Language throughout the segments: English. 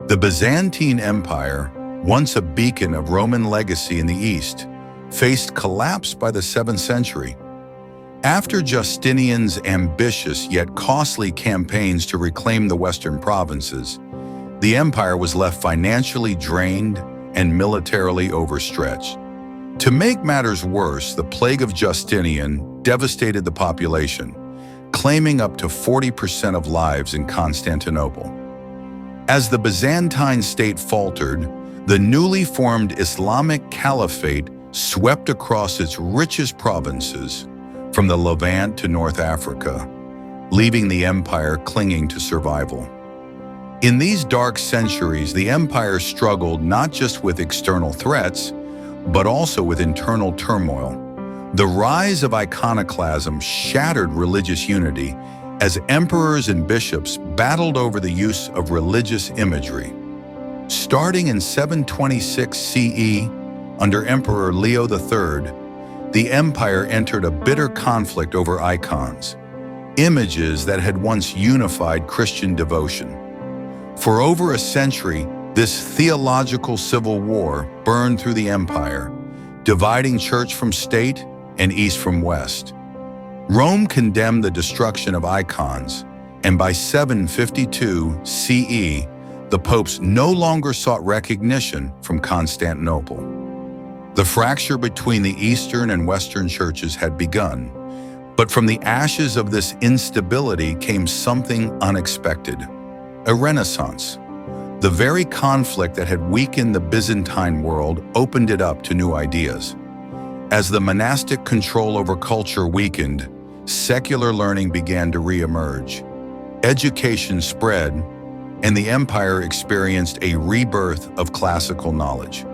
The Byzantine Empire, once a beacon of Roman legacy in the East, faced collapse by the 7th century. After Justinian's ambitious yet costly campaigns to reclaim the western provinces, the empire was left financially drained and militarily overstretched. To make matters worse, the plague of Justinian devastated the population, claiming up to 40% of lives in Constantinople. As the Byzantine state faltered, the newly formed Islamic Caliphate swept across its richest provinces, from the Levant to North Africa, leaving the empire clinging to survival. In these dark centuries, the empire struggled not just with external threats, but also with internal turmoil. The rise of iconoclasm shattered religious unity as emperors and bishops battled over the use of religious imagery. Starting in 726 CE, under Emperor Leo III, the empire entered a bitter conflict over icons, images that had once unified Christian devotion. For over a century, this theological civil war burned through the empire, dividing church from state and east from west. Rome condemned the destruction of icons, and by 752 CE, the popes no longer sought recognition from Constantinople. The fracture between the Eastern and Western churches had begun, but from the ashes of this instability came something unexpected: a Renaissance. The very conflict that had weakened the Byzantine world opened it up to new ideas. As the monastic control over culture weakened, secular learning began to re-emerge. Education spread, and the empire experienced a rebirth of classical knowledge.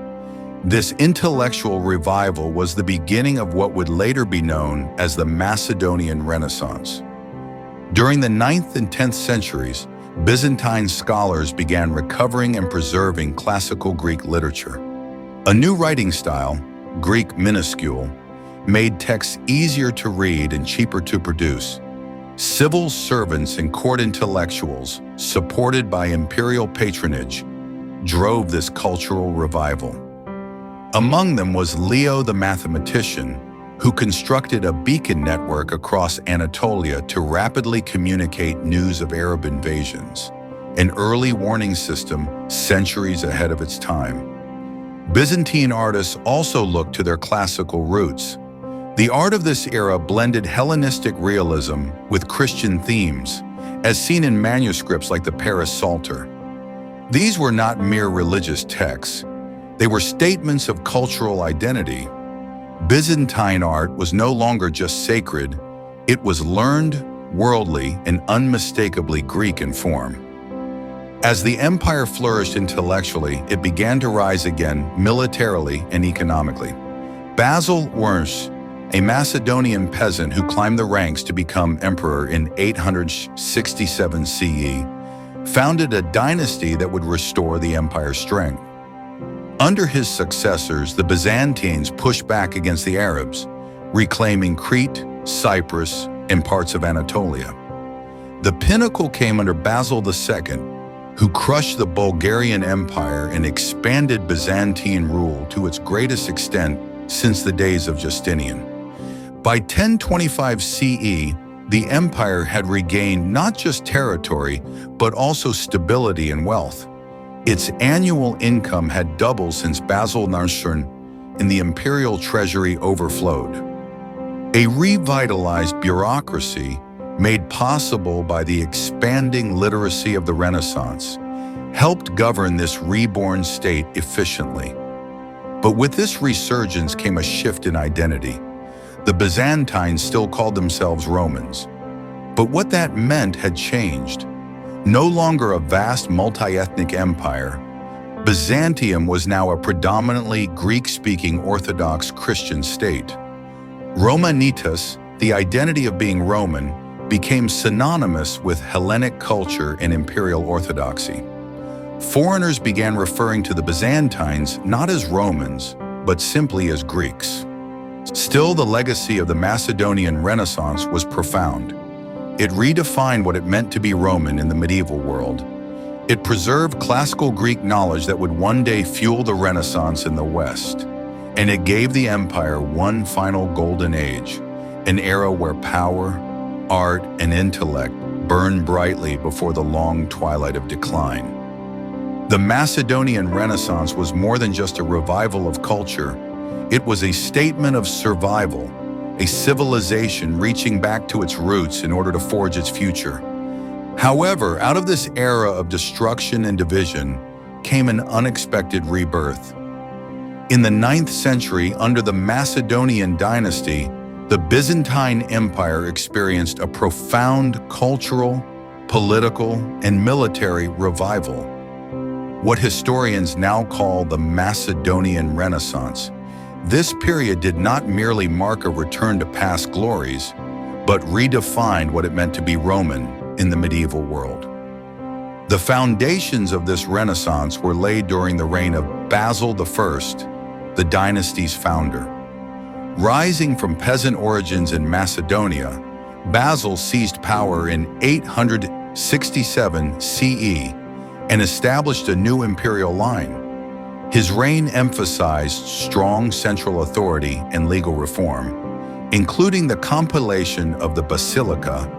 This intellectual revival was the beginning of what would later be known as the Macedonian Renaissance. During the 9th and 10th centuries, Byzantine scholars began recovering and preserving classical Greek literature. A new writing style, Greek minuscule, made texts easier to read and cheaper to produce. Civil servants and court intellectuals, supported by imperial patronage, drove this cultural revival. Among them was Leo the Mathematician, who constructed a beacon network across Anatolia to rapidly communicate news of Arab invasions, an early warning system centuries ahead of its time. Byzantine artists also looked to their classical roots. The art of this era blended Hellenistic realism with Christian themes, as seen in manuscripts like the Paris Psalter. These were not mere religious texts. They were statements of cultural identity. Byzantine art was no longer just sacred, it was learned, worldly, and unmistakably Greek in form. As the empire flourished intellectually, it began to rise again militarily and economically. Basil, a Macedonian peasant who climbed the ranks to become emperor in 867 CE, founded a dynasty that would restore the empire's strength. Under his successors, the Byzantines pushed back against the Arabs, reclaiming Crete, Cyprus, and parts of Anatolia. The pinnacle came under Basil II, who crushed the Bulgarian Empire and expanded Byzantine rule to its greatest extent since the days of Justinian. By 1025 CE, the empire had regained not just territory, but also stability and wealth. Its annual income had doubled since Basil II, and the imperial treasury overflowed. A revitalized bureaucracy, made possible by the expanding literacy of the Renaissance, helped govern this reborn state efficiently. But with this resurgence came a shift in identity. The Byzantines still called themselves Romans, but what that meant had changed. No longer a vast multi-ethnic empire, Byzantium was now a predominantly Greek-speaking Orthodox Christian state. Romanitas, the identity of being Roman, became synonymous with Hellenic culture and imperial orthodoxy. Foreigners began referring to the Byzantines not as Romans, but simply as Greeks. Still, the legacy of the Macedonian Renaissance was profound. It redefined what it meant to be Roman in the medieval world. It preserved classical Greek knowledge that would one day fuel the Renaissance in the West, and it gave the empire one final golden age, an era where power, art, and intellect burned brightly before the long twilight of decline. The Macedonian Renaissance was more than just a revival of culture. It was a statement of survival, a civilization reaching back to its roots in order to forge its future. However, out of this era of destruction and division came an unexpected rebirth. In the 9th century, under the Macedonian dynasty, the Byzantine Empire experienced a profound cultural, political, and military revival. What historians now call the Macedonian Renaissance. This period did not merely mark a return to past glories, but redefined what it meant to be Roman in the medieval world. The foundations of this Renaissance were laid during the reign of Basil I, the dynasty's founder. Rising from peasant origins in Macedonia, Basil seized power in 867 CE and established a new imperial line. His reign emphasized strong central authority and legal reform, including the compilation of the Basilica,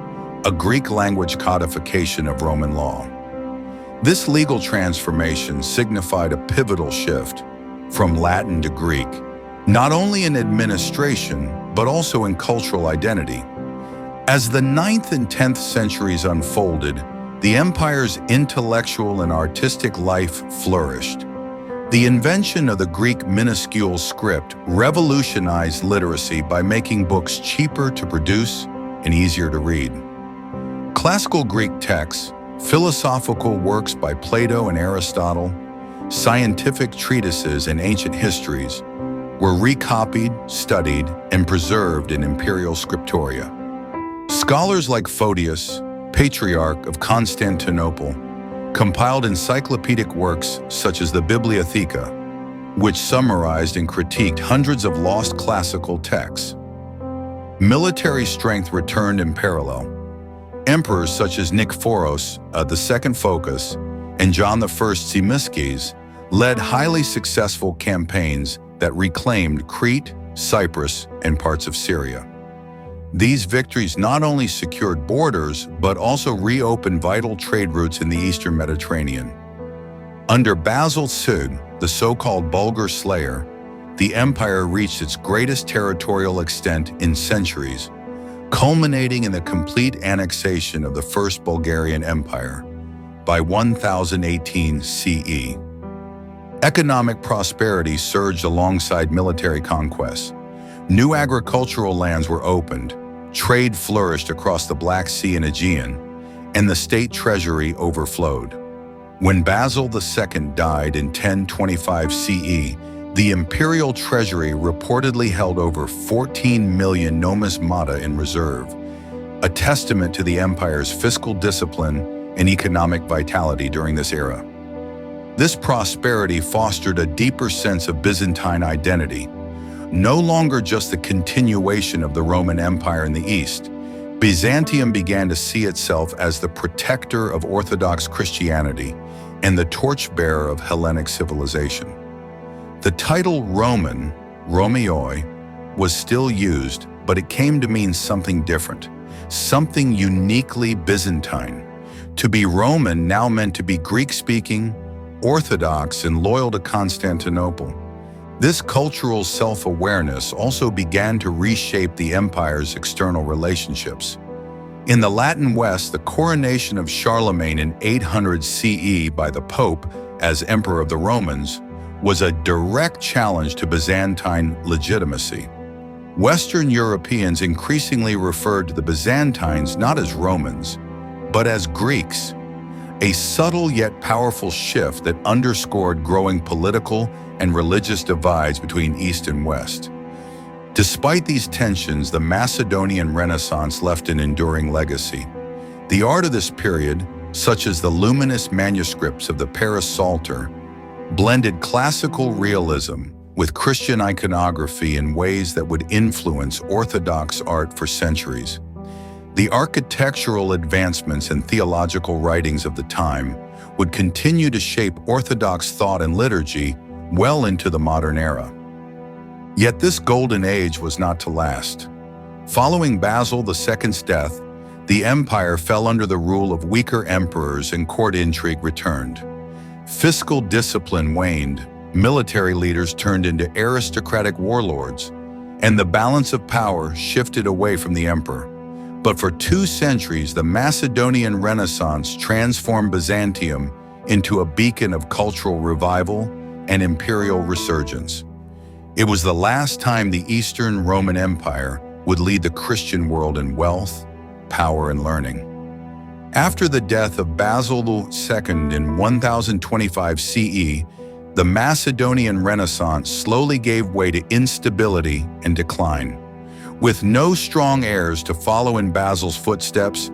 a Greek-language codification of Roman law. This legal transformation signified a pivotal shift from Latin to Greek, not only in administration, but also in cultural identity. As the 9th and 10th centuries unfolded, the empire's intellectual and artistic life flourished. The invention of the Greek minuscule script revolutionized literacy by making books cheaper to produce and easier to read. Classical Greek texts, philosophical works by Plato and Aristotle, scientific treatises and ancient histories were recopied, studied, and preserved in imperial scriptoria. Scholars like Photius, Patriarch of Constantinople, compiled encyclopedic works such as the Bibliotheca, which summarized and critiqued hundreds of lost classical texts. Military strength returned in parallel. Emperors such as Nikephoros II Phocas and John I Tzimiskes led highly successful campaigns that reclaimed Crete, Cyprus, and parts of Syria. These victories not only secured borders, but also reopened vital trade routes in the Eastern Mediterranean. Under Basil II, the so-called Bulgar Slayer, the empire reached its greatest territorial extent in centuries, culminating in the complete annexation of the First Bulgarian Empire by 1018 CE. Economic prosperity surged alongside military conquests. New agricultural lands were opened, trade flourished across the Black Sea and Aegean, and the state treasury overflowed. When Basil II died in 1025 CE, the imperial treasury reportedly held over 14 million numismata in reserve, a testament to the empire's fiscal discipline and economic vitality during this era. This prosperity fostered a deeper sense of Byzantine identity. No longer just the continuation of the Roman Empire in the East, Byzantium began to see itself as the protector of Orthodox Christianity and the torchbearer of Hellenic civilization. The title Roman, Romioi, was still used, but it came to mean something different, something uniquely Byzantine. To be Roman now meant to be Greek-speaking, Orthodox, and loyal to Constantinople. This cultural self-awareness also began to reshape the empire's external relationships. In the Latin West, the coronation of Charlemagne in 800 CE by the Pope as Emperor of the Romans was a direct challenge to Byzantine legitimacy. Western Europeans increasingly referred to the Byzantines not as Romans, but as Greeks, a subtle yet powerful shift that underscored growing political and religious divides between East and West. Despite these tensions, the Macedonian Renaissance left an enduring legacy. The art of this period, such as the luminous manuscripts of the Paris Psalter, blended classical realism with Christian iconography in ways that would influence Orthodox art for centuries. The architectural advancements and theological writings of the time would continue to shape Orthodox thought and liturgy well into the modern era. Yet this golden age was not to last. Following Basil II's death, the empire fell under the rule of weaker emperors and court intrigue returned. Fiscal discipline waned, military leaders turned into aristocratic warlords, and the balance of power shifted away from the emperor. But for 2 centuries, the Macedonian Renaissance transformed Byzantium into a beacon of cultural revival and imperial resurgence. It was the last time the Eastern Roman Empire would lead the Christian world in wealth, power, and learning. After the death of Basil II in 1025 CE, the Macedonian Renaissance slowly gave way to instability and decline. With no strong heirs to follow in Basil's footsteps,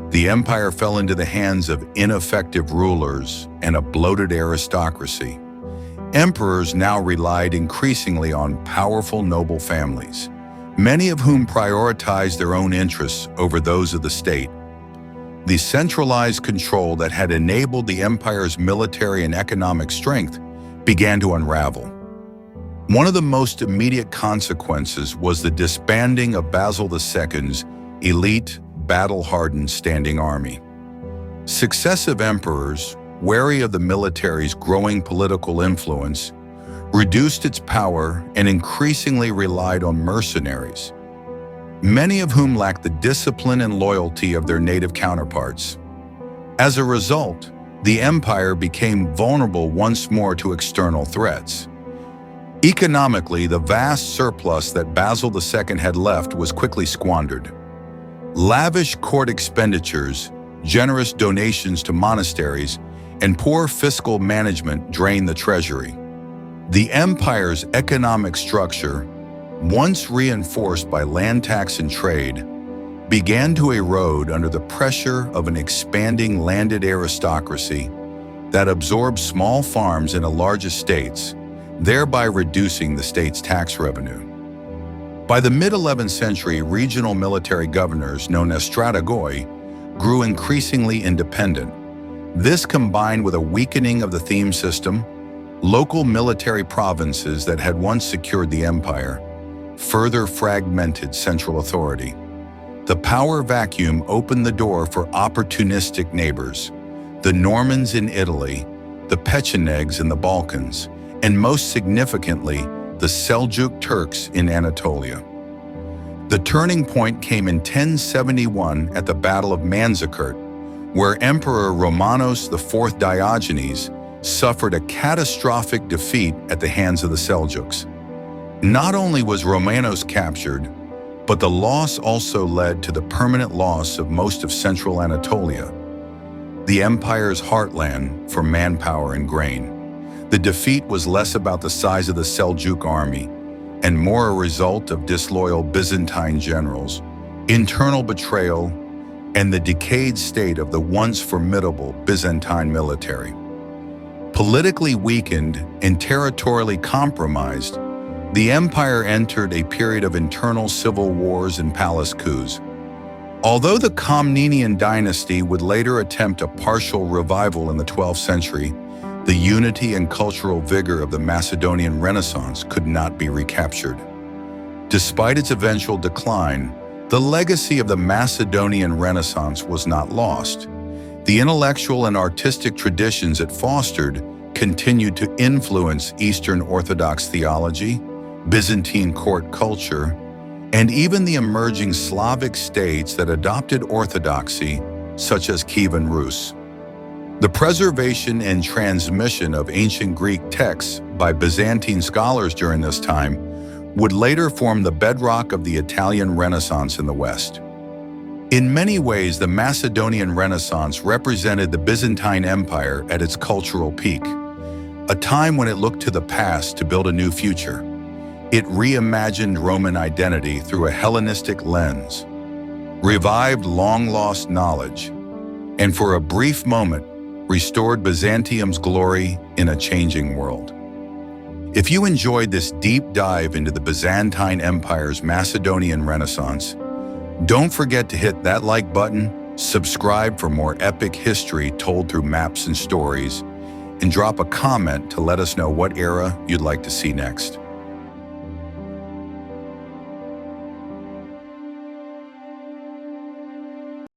the empire fell into the hands of ineffective rulers and a bloated aristocracy. Emperors now relied increasingly on powerful noble families, many of whom prioritized their own interests over those of the state. The centralized control that had enabled the empire's military and economic strength began to unravel. One of the most immediate consequences was the disbanding of Basil II's elite, battle-hardened standing army. Successive emperors, wary of the military's growing political influence, reduced its power and increasingly relied on mercenaries, many of whom lacked the discipline and loyalty of their native counterparts. As a result, the empire became vulnerable once more to external threats. Economically, the vast surplus that Basil II had left was quickly squandered. Lavish court expenditures, generous donations to monasteries, and poor fiscal management drained the treasury. The empire's economic structure, once reinforced by land tax and trade, began to erode under the pressure of an expanding landed aristocracy that absorbed small farms into large estates, thereby reducing the state's tax revenue. By the mid-11th century, regional military governors, known as strategoi, grew increasingly independent. This, combined with a weakening of the theme system, local military provinces that had once secured the empire, further fragmented central authority. The power vacuum opened the door for opportunistic neighbors, the Normans in Italy, the Pechenegs in the Balkans, and most significantly, the Seljuk Turks in Anatolia. The turning point came in 1071 at the Battle of Manzikert, where Emperor Romanos IV Diogenes suffered a catastrophic defeat at the hands of the Seljuks. Not only was Romanos captured, but the loss also led to the permanent loss of most of central Anatolia, the empire's heartland for manpower and grain. The defeat was less about the size of the Seljuk army and more a result of disloyal Byzantine generals, internal betrayal, and the decayed state of the once formidable Byzantine military. Politically weakened and territorially compromised, the empire entered a period of internal civil wars and palace coups. Although the Komnenian dynasty would later attempt a partial revival in the 12th century, the unity and cultural vigor of the Macedonian Renaissance could not be recaptured. Despite its eventual decline, the legacy of the Macedonian Renaissance was not lost. The intellectual and artistic traditions it fostered continued to influence Eastern Orthodox theology, Byzantine court culture, and even the emerging Slavic states that adopted orthodoxy, such as Kievan Rus. The preservation and transmission of ancient Greek texts by Byzantine scholars during this time would later form the bedrock of the Italian Renaissance in the West. In many ways, the Macedonian Renaissance represented the Byzantine Empire at its cultural peak, a time when it looked to the past to build a new future. It reimagined Roman identity through a Hellenistic lens, revived long-lost knowledge, and for a brief moment, restored Byzantium's glory in a changing world. If you enjoyed this deep dive into the Byzantine Empire's Macedonian Renaissance, don't forget to hit that like button, Subscribe for more epic history told through maps and stories, and drop a comment to let us know what era you'd like to see next.